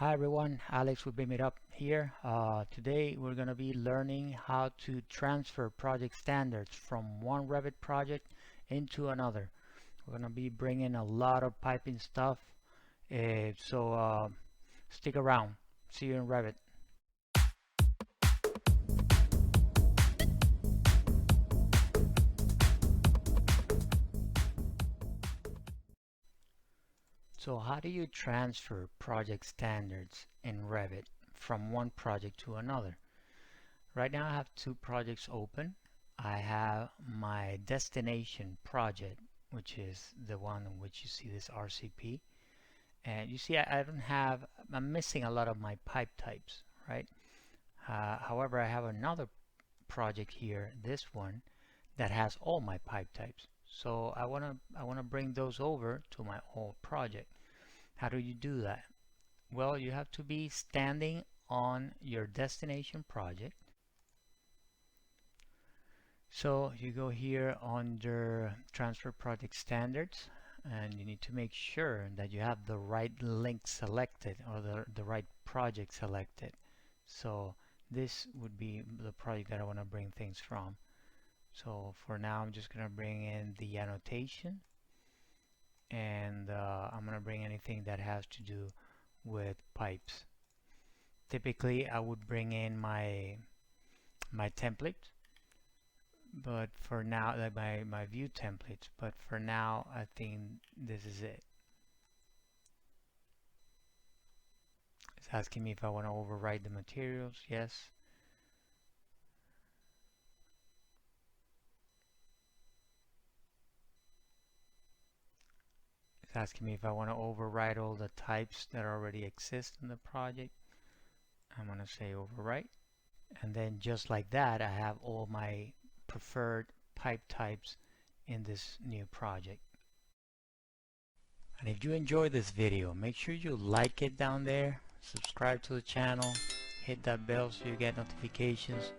Hi everyone, Alex with BIMitUp here. Today we're going to be learning how to transfer project standards from one Revit project into another. We're going to be bringing a lot of piping stuff, so stick around. See you in Revit. So how do you transfer project standards in Revit from one project to another? Right now I have two projects open. I have my destination project, which is the one in which you see this RCP. And you see I'm missing a lot of my pipe types, right? However, I have another project here, this one, that has all my pipe types. So I wanna bring those over to my old project. How do you do that? Well, you have to be standing on your destination project. So you go here under transfer project standards, and you need to make sure that you have the right link selected or the right project selected. So this would be the project that I want to bring things from. So for now I'm just going to bring in the annotation, and I'm going to bring anything that has to do with pipes. Typically I would bring in my template, but for now, like my view templates, but for now I think this is it. It's asking me if I want to override the materials. Yes. It's asking me if I want to override all the types that already exist in the project. I'm going to say overwrite, and then just like that I have all my preferred pipe types in this new project. And if you enjoyed this video, make sure you like it down there, subscribe to the channel, hit that bell so you get notifications.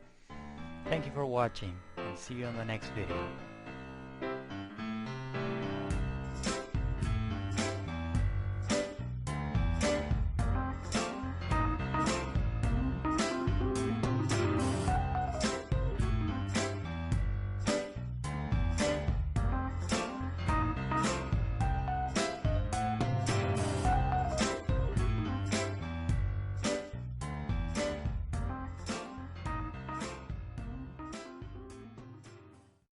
Thank you for watching, and see you on the next video.